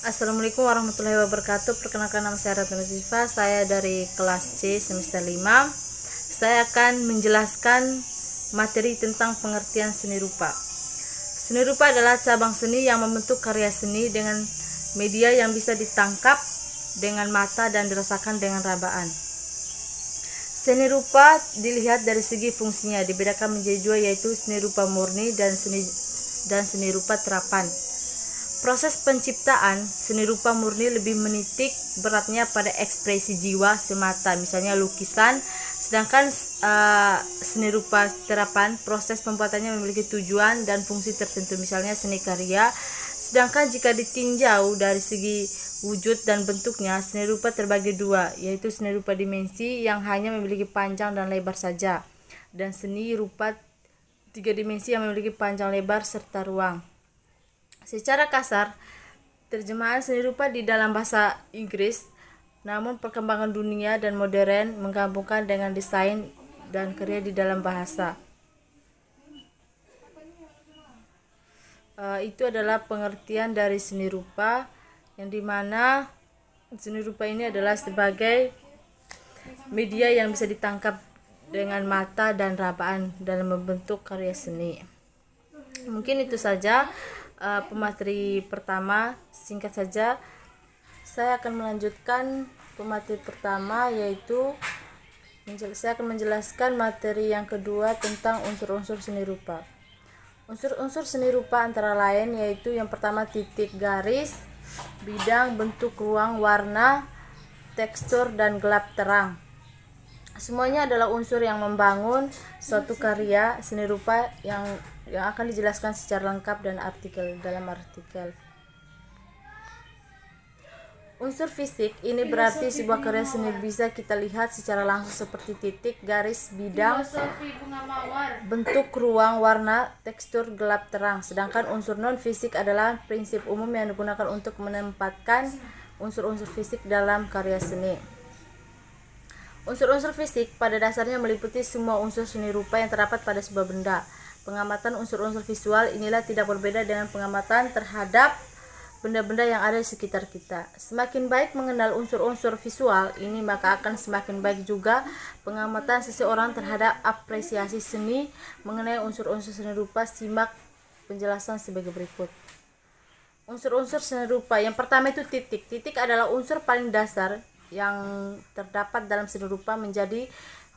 Assalamualaikum warahmatullahi wabarakatuh. Perkenalkan, nama saya Ratna Ziva. Saya dari kelas C semester 5. Saya akan menjelaskan materi tentang pengertian seni rupa. Seni rupa adalah cabang seni yang membentuk karya seni dengan media yang bisa ditangkap dengan mata dan dirasakan dengan rabaan. Seni rupa dilihat dari segi fungsinya, dibedakan menjadi dua, yaitu seni rupa murni dan seni rupa terapan. Proses penciptaan seni rupa murni lebih menitik beratnya pada ekspresi jiwa semata, misalnya lukisan, sedangkan seni rupa terapan proses pembuatannya memiliki tujuan dan fungsi tertentu, misalnya seni karya. Sedangkan jika ditinjau dari segi wujud dan bentuknya, seni rupa terbagi dua, yaitu seni rupa dimensi yang hanya memiliki panjang dan lebar saja, dan seni rupa tiga dimensi yang memiliki panjang, lebar, serta ruang. Secara kasar, terjemahan seni rupa di dalam bahasa Inggris, namun perkembangan dunia dan modern menggabungkan dengan desain dan karya di dalam bahasa. Itu adalah pengertian dari seni rupa, yang dimana seni rupa ini adalah sebagai media yang bisa ditangkap dengan mata dan rabaan dalam membentuk karya seni. Mungkin itu saja pemateri pertama. Singkat saja, saya akan melanjutkan pemateri pertama, yaitu saya akan menjelaskan materi yang kedua tentang unsur-unsur seni rupa. Unsur-unsur seni rupa antara lain yaitu yang pertama titik, garis, bidang, bentuk, ruang, warna, tekstur, dan gelap terang. Semuanya adalah unsur yang membangun suatu karya seni rupa yang akan dijelaskan secara lengkap dan dalam artikel. Unsur fisik ini berarti sebuah karya seni bisa kita lihat secara langsung seperti titik, garis, bidang, bentuk, ruang, warna, tekstur, gelap, terang. Sedangkan unsur non fisik adalah prinsip umum yang digunakan untuk menempatkan unsur-unsur fisik dalam karya seni. Unsur-unsur fisik pada dasarnya meliputi semua unsur seni rupa yang terdapat pada sebuah benda. Pengamatan unsur-unsur visual inilah tidak berbeda dengan pengamatan terhadap benda-benda yang ada di sekitar kita. Semakin baik mengenal unsur-unsur visual ini, maka akan semakin baik juga pengamatan seseorang terhadap apresiasi seni mengenai unsur-unsur seni rupa. Simak penjelasan sebagai berikut. Unsur-unsur seni rupa. Yang pertama itu titik. Titik adalah unsur paling dasar yang terdapat dalam seni rupa, menjadi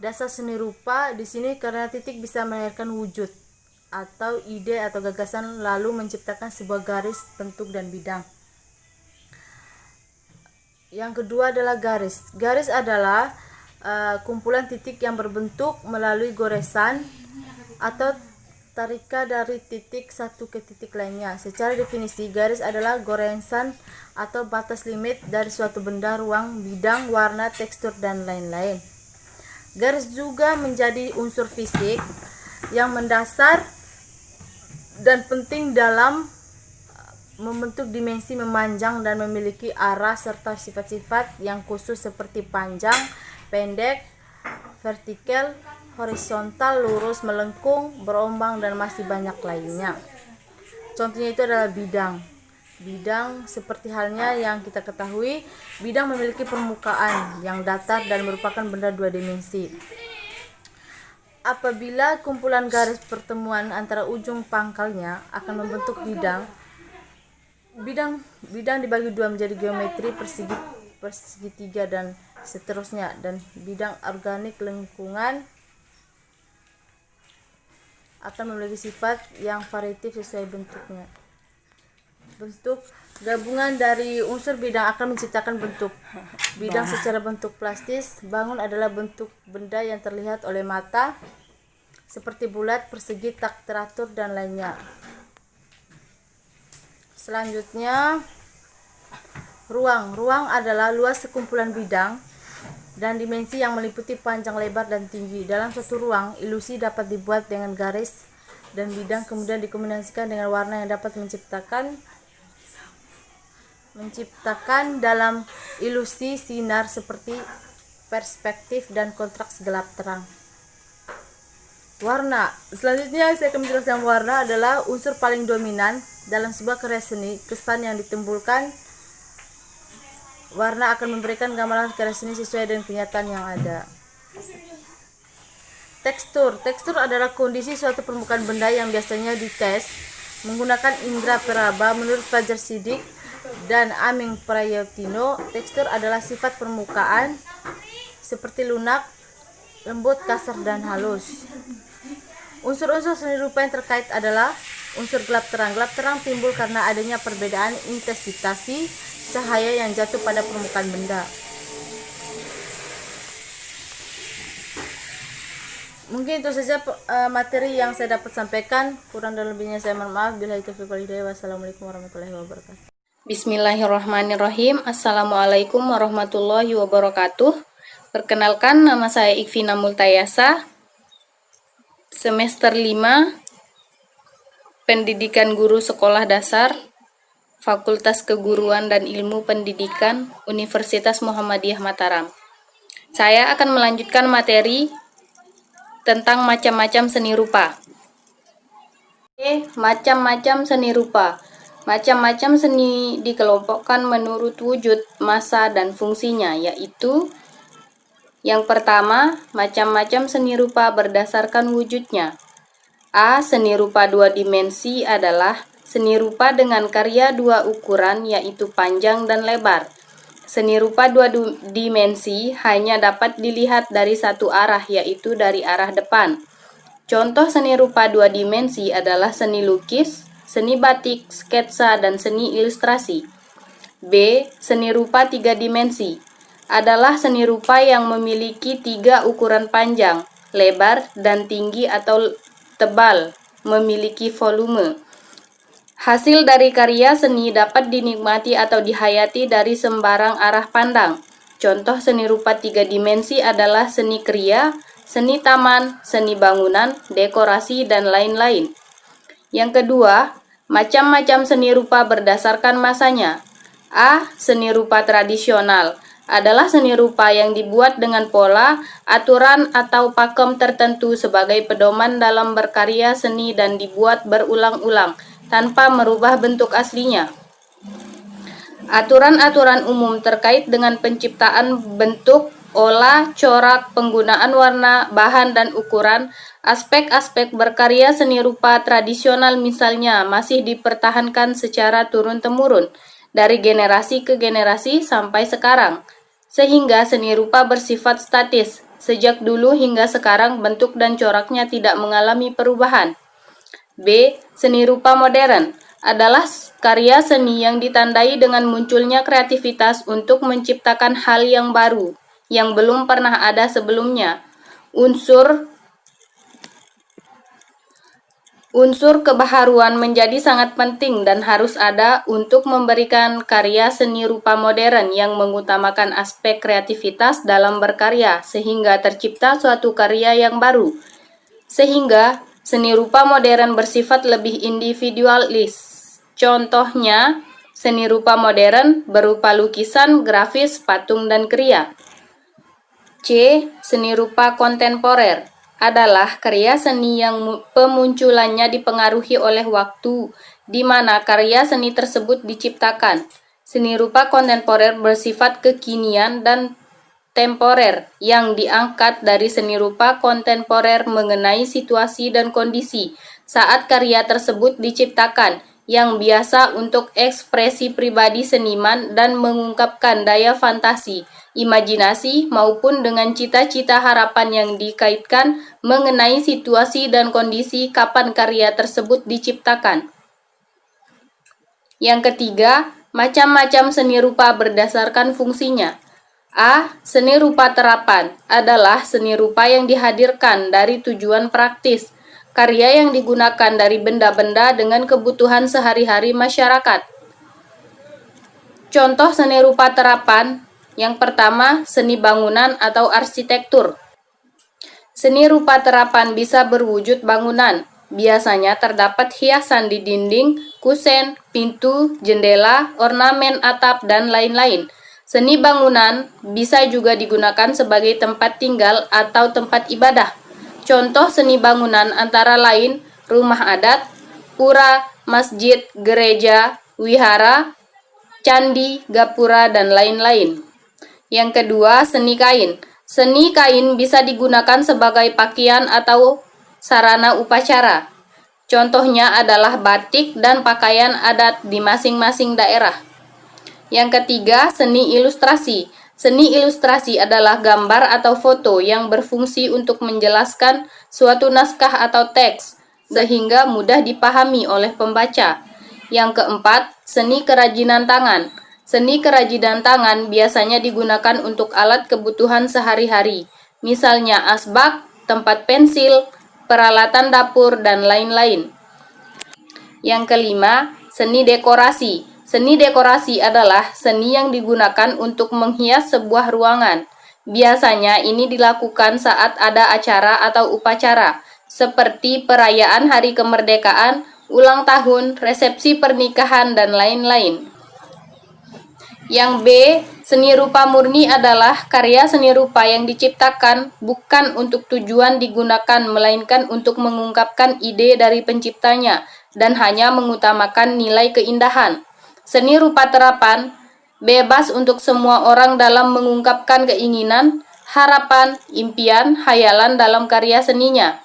dasar seni rupa di sini karena titik bisa melahirkan wujud atau ide atau gagasan, lalu menciptakan sebuah garis, bentuk, dan bidang. Yang kedua adalah garis. Garis adalah kumpulan titik yang berbentuk melalui goresan atau tarikan dari titik satu ke titik lainnya. Secara definisi, garis adalah goresan atau batas limit dari suatu benda, ruang, bidang, warna, tekstur, dan lain-lain. Garis juga menjadi unsur fisik yang mendasar dan penting dalam membentuk dimensi, memanjang, dan memiliki arah serta sifat-sifat yang khusus seperti panjang, pendek, vertikal, horizontal, lurus, melengkung, berombang, dan masih banyak lainnya. Contohnya itu adalah bidang. Bidang seperti halnya yang kita ketahui, bidang memiliki permukaan yang datar dan merupakan benda dua dimensi. Apabila kumpulan garis pertemuan antara ujung pangkalnya akan membentuk bidang. Bidang dibagi dua menjadi geometri, persegitiga, dan seterusnya. Dan bidang organik lengkungan akan memiliki sifat yang variatif sesuai bentuknya. Bentuk gabungan dari unsur bidang akan menciptakan bentuk. Bidang secara bentuk plastis. Bangun adalah bentuk benda yang terlihat oleh mata seperti bulat, persegi, tak teratur, dan lainnya. Selanjutnya, ruang. Ruang adalah luas sekumpulan bidang dan dimensi yang meliputi panjang, lebar, dan tinggi. Dalam suatu ruang, ilusi dapat dibuat dengan garis dan bidang, kemudian dikombinasikan dengan warna yang dapat menciptakan dalam ilusi sinar seperti perspektif dan kontras gelap terang. Warna. Selanjutnya saya akan menjelaskan warna adalah unsur paling dominan dalam sebuah karya seni. Kesan yang ditimbulkan Warna akan memberikan gambaran karya seni sesuai dengan kenyataan yang ada. Tekstur adalah kondisi suatu permukaan benda yang biasanya dites menggunakan indera peraba. Menurut Fajar Siddiq dan Aming Prayotino, tekstur adalah sifat permukaan seperti lunak, lembut, kasar, dan halus. Unsur-unsur seni rupa yang terkait adalah unsur gelap terang. Gelap terang timbul karena adanya perbedaan intensitas cahaya yang jatuh pada permukaan benda. Mungkin itu saja materi yang saya dapat sampaikan. Kurang dan lebihnya saya mohon maaf. Billahi taufiq wal hidayah. Wassalamualaikum warahmatullahi wabarakatuh. Bismillahirrahmanirrahim. Assalamualaikum warahmatullahi wabarakatuh. Perkenalkan, nama saya Ikvina Multayasa, semester 5, Pendidikan Guru Sekolah Dasar, Fakultas Keguruan dan Ilmu Pendidikan, Universitas Muhammadiyah Mataram. Saya akan melanjutkan materi tentang macam-macam seni rupa. Macam-macam seni rupa. Macam-macam seni dikelompokkan menurut wujud, masa, dan fungsinya, yaitu yang pertama, macam-macam seni rupa berdasarkan wujudnya. A. Seni rupa dua dimensi adalah seni rupa dengan karya dua ukuran, yaitu panjang dan lebar. Seni rupa dua dimensi hanya dapat dilihat dari satu arah, yaitu dari arah depan. Contoh seni rupa dua dimensi adalah seni lukis, seni batik, sketsa, dan seni ilustrasi. B. Seni rupa tiga dimensi adalah seni rupa yang memiliki tiga ukuran panjang, lebar, dan tinggi atau tebal, memiliki volume. Hasil dari karya seni dapat dinikmati atau dihayati dari sembarang arah pandang. Contoh seni rupa tiga dimensi adalah seni kriya, seni taman, seni bangunan, dekorasi, dan lain-lain. Yang kedua, macam-macam seni rupa berdasarkan masanya. A. Seni rupa tradisional adalah seni rupa yang dibuat dengan pola, aturan, atau pakem tertentu sebagai pedoman dalam berkarya seni dan dibuat berulang-ulang tanpa merubah bentuk aslinya. Aturan-aturan umum terkait dengan penciptaan bentuk, olah, corak, penggunaan warna, bahan, dan ukuran, aspek-aspek berkarya seni rupa tradisional misalnya masih dipertahankan secara turun-temurun dari generasi ke generasi sampai sekarang, sehingga seni rupa bersifat statis. Sejak dulu hingga sekarang bentuk dan coraknya tidak mengalami perubahan. B. Seni rupa modern adalah karya seni yang ditandai dengan munculnya kreativitas untuk menciptakan hal yang baru, yang belum pernah ada sebelumnya. Unsur kebaharuan menjadi sangat penting dan harus ada untuk memberikan karya seni rupa modern yang mengutamakan aspek kreativitas dalam berkarya, sehingga tercipta suatu karya yang baru. Sehingga seni rupa modern bersifat lebih individualis. Contohnya, seni rupa modern berupa lukisan, grafis, patung, dan kriya. C. Seni rupa kontemporer adalah karya seni yang pemunculannya dipengaruhi oleh waktu di mana karya seni tersebut diciptakan. Seni rupa kontemporer bersifat kekinian dan temporer yang diangkat dari seni rupa kontemporer mengenai situasi dan kondisi saat karya tersebut diciptakan, yang biasa untuk ekspresi pribadi seniman dan mengungkapkan daya fantasi, imajinasi, maupun dengan cita-cita harapan yang dikaitkan mengenai situasi dan kondisi kapan karya tersebut diciptakan. Yang ketiga, macam-macam seni rupa berdasarkan fungsinya. A. Seni rupa terapan adalah seni rupa yang dihadirkan dari tujuan praktis, karya yang digunakan dari benda-benda dengan kebutuhan sehari-hari masyarakat. Contoh seni rupa terapan, yang pertama, seni bangunan atau arsitektur. Seni rupa terapan bisa berwujud bangunan. Biasanya terdapat hiasan di dinding, kusen, pintu, jendela, ornamen atap, dan lain-lain. Seni bangunan bisa juga digunakan sebagai tempat tinggal atau tempat ibadah. Contoh seni bangunan antara lain rumah adat, pura, masjid, gereja, wihara, candi, gapura, dan lain-lain. Yang kedua, seni kain. Seni kain bisa digunakan sebagai pakaian atau sarana upacara. Contohnya adalah batik dan pakaian adat di masing-masing daerah. Yang ketiga, seni ilustrasi. Seni ilustrasi adalah gambar atau foto yang berfungsi untuk menjelaskan suatu naskah atau teks, sehingga mudah dipahami oleh pembaca. Yang keempat, seni kerajinan tangan. Seni kerajinan tangan biasanya digunakan untuk alat kebutuhan sehari-hari, misalnya asbak, tempat pensil, peralatan dapur, dan lain-lain. Yang kelima, seni dekorasi. Seni dekorasi adalah seni yang digunakan untuk menghias sebuah ruangan. Biasanya ini dilakukan saat ada acara atau upacara, seperti perayaan hari kemerdekaan, ulang tahun, resepsi pernikahan, dan lain-lain. Yang B, seni rupa murni adalah karya seni rupa yang diciptakan bukan untuk tujuan digunakan, melainkan untuk mengungkapkan ide dari penciptanya dan hanya mengutamakan nilai keindahan. Seni rupa terapan bebas untuk semua orang dalam mengungkapkan keinginan, harapan, impian, hayalan dalam karya seninya.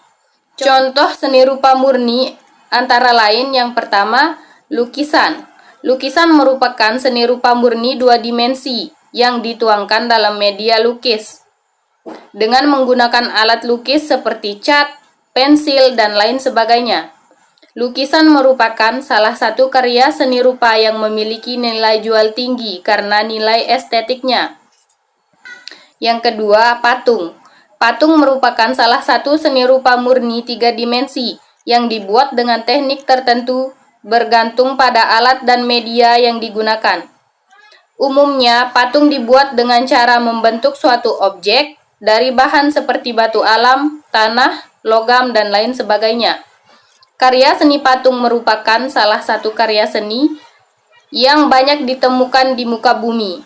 Contoh seni rupa murni antara lain yang pertama, lukisan. Lukisan merupakan seni rupa murni 2 dimensi yang dituangkan dalam media lukis dengan menggunakan alat lukis seperti cat, pensil, dan lain sebagainya. Lukisan merupakan salah satu karya seni rupa yang memiliki nilai jual tinggi karena nilai estetiknya. Yang kedua, patung. Patung merupakan salah satu seni rupa murni 3 dimensi yang dibuat dengan teknik tertentu bergantung pada alat dan media yang digunakan. Umumnya, patung dibuat dengan cara membentuk suatu objek dari bahan seperti batu alam, tanah, logam, dan lain sebagainya. Karya seni patung merupakan salah satu karya seni yang banyak ditemukan di muka bumi.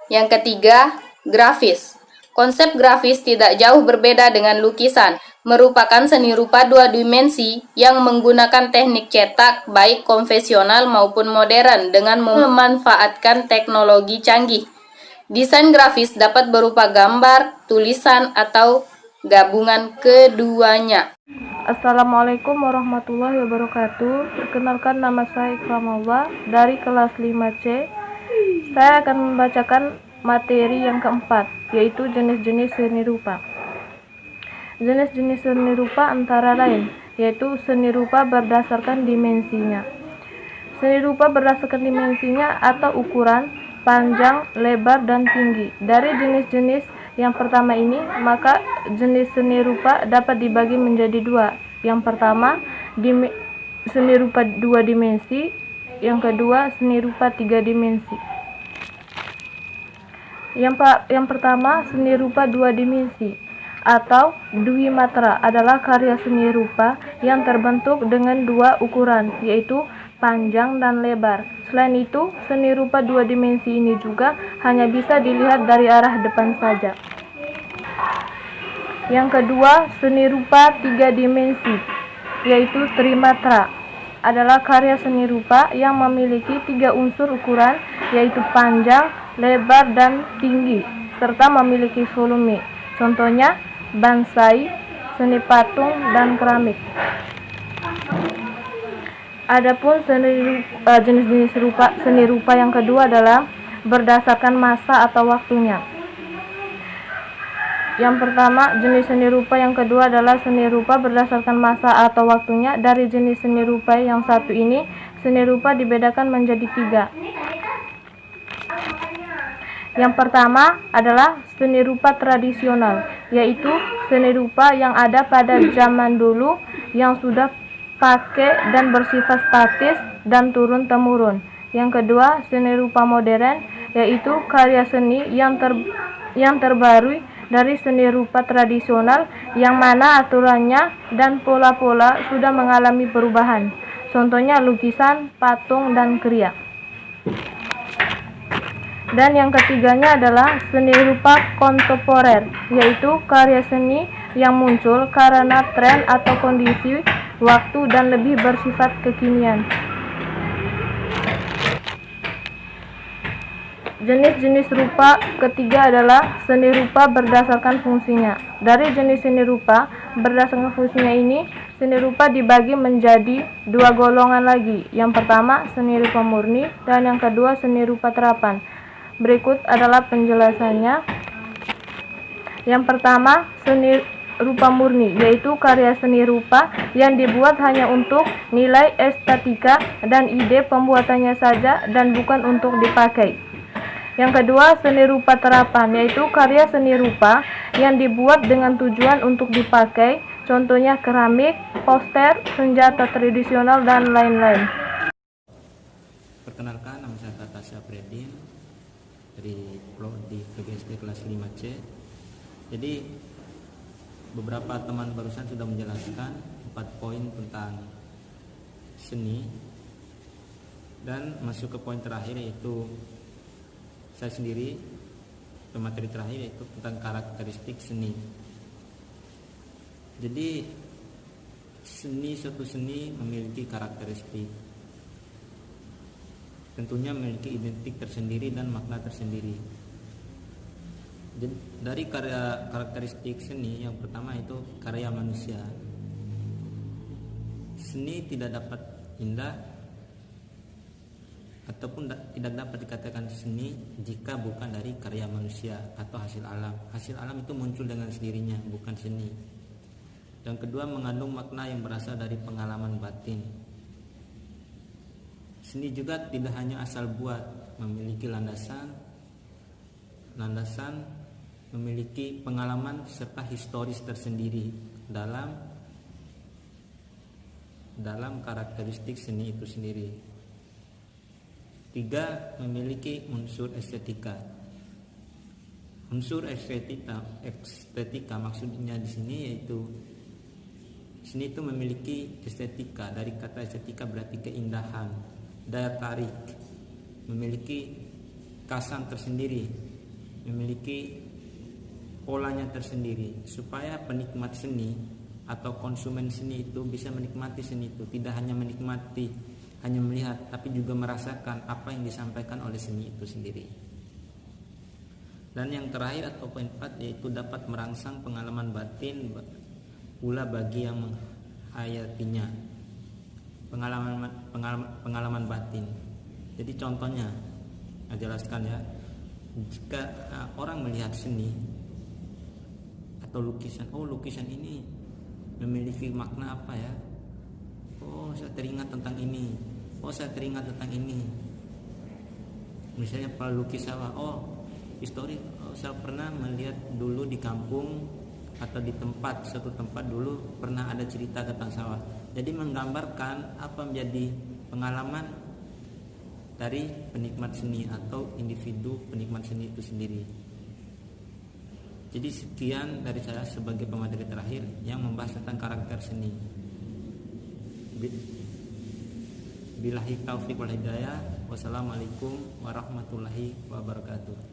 Yang ketiga, grafis. Konsep grafis tidak jauh berbeda dengan lukisan, merupakan seni rupa 2 dimensi yang menggunakan teknik cetak baik konvensional maupun modern dengan memanfaatkan teknologi canggih. Desain grafis dapat berupa gambar, tulisan, atau gabungan keduanya. Assalamualaikum warahmatullahi wabarakatuh. Perkenalkan, nama saya Ikramullah dari kelas 5C. Saya akan membacakan materi yang keempat, yaitu jenis-jenis seni rupa. Jenis-jenis seni rupa antara lain, yaitu seni rupa berdasarkan dimensinya. Seni rupa berdasarkan dimensinya atau ukuran, panjang, lebar, dan tinggi. Dari jenis-jenis yang pertama ini, maka jenis seni rupa dapat dibagi menjadi 2. Yang pertama, seni rupa 2 dimensi. Yang kedua, seni rupa 3 dimensi. Yang pertama, seni rupa 2 dimensi atau Dwi Matra adalah karya seni rupa yang terbentuk dengan 2 ukuran, yaitu panjang dan lebar. Selain itu, seni rupa 2 dimensi ini juga hanya bisa dilihat dari arah depan saja. Yang kedua, seni rupa 3 dimensi, yaitu Trimatra adalah karya seni rupa yang memiliki 3 unsur ukuran, yaitu panjang, lebar, dan tinggi, serta memiliki volume. Contohnya, bonsai, seni patung, dan keramik. Adapun jenis-jenis seni rupa yang kedua adalah berdasarkan masa atau waktunya. Yang pertama, jenis seni rupa yang kedua adalah seni rupa berdasarkan masa atau waktunya. Dari jenis seni rupa yang satu ini, seni rupa dibedakan menjadi 3. Yang pertama adalah seni rupa tradisional, yaitu seni rupa yang ada pada zaman dulu yang sudah pakai dan bersifat statis dan turun-temurun. Yang kedua, seni rupa modern, yaitu karya seni yang terbaru dari seni rupa tradisional yang mana aturannya dan pola-pola sudah mengalami perubahan. Contohnya lukisan, patung, dan kriya. Dan yang ketiganya adalah seni rupa kontemporer, yaitu karya seni yang muncul karena tren atau kondisi waktu dan lebih bersifat kekinian. Jenis-jenis rupa ketiga adalah seni rupa berdasarkan fungsinya. Dari jenis seni rupa berdasarkan fungsinya ini, seni rupa dibagi menjadi dua golongan lagi. Yang pertama, seni rupa murni, dan yang kedua, seni rupa terapan. Berikut adalah penjelasannya. Yang pertama, seni rupa murni, yaitu karya seni rupa yang dibuat hanya untuk nilai estetika dan ide pembuatannya saja dan bukan untuk dipakai. Yang kedua, seni rupa terapan, yaitu karya seni rupa yang dibuat dengan tujuan untuk dipakai, contohnya keramik, poster, senjata tradisional, dan lain-lain. Perkenalkan, nama saya Tata Syafreddin dari Prodi PGSD kelas 5C. Jadi beberapa teman barusan sudah menjelaskan 4 poin tentang seni, dan masuk ke poin terakhir, yaitu saya sendiri materi terakhir, yaitu tentang karakteristik seni. Jadi suatu seni memiliki karakteristik, tentunya memiliki identik tersendiri dan makna tersendiri. Dari karakteristik seni, yang pertama itu karya manusia. Seni tidak dapat indah ataupun tidak dapat dikatakan seni jika bukan dari karya manusia atau hasil alam. Hasil alam itu muncul dengan sendirinya, bukan seni. Dan kedua, mengandung makna yang berasal dari pengalaman batin. Seni juga tidak hanya asal buat, memiliki landasan, memiliki pengalaman serta historis tersendiri dalam karakteristik seni itu sendiri. 3, memiliki unsur estetika. Unsur estetika maksudnya di sini yaitu seni itu memiliki estetika. Dari kata estetika berarti keindahan, daya tarik, memiliki kesan tersendiri, memiliki polanya tersendiri, supaya penikmat seni atau konsumen seni itu bisa menikmati seni itu, tidak hanya menikmati, hanya melihat, tapi juga merasakan apa yang disampaikan oleh seni itu sendiri. Dan yang terakhir atau poin 4, yaitu dapat merangsang pengalaman batin pula bagi yang menghayatinya. Pengalaman batin. Jadi contohnya, saya jelaskan ya, jika orang melihat seni atau lukisan, lukisan ini memiliki makna apa ya? Saya teringat tentang ini. Saya teringat tentang ini. Misalnya pelukis sawah. Histori. Saya pernah melihat dulu di kampung atau di suatu tempat dulu pernah ada cerita tentang sawah. Jadi menggambarkan apa menjadi pengalaman dari penikmat seni atau individu penikmat seni itu sendiri. Jadi sekian dari saya sebagai pemateri terakhir yang membahas tentang karakter seni. Billahi taufiq wal hidayah. Wassalamualaikum warahmatullahi wabarakatuh.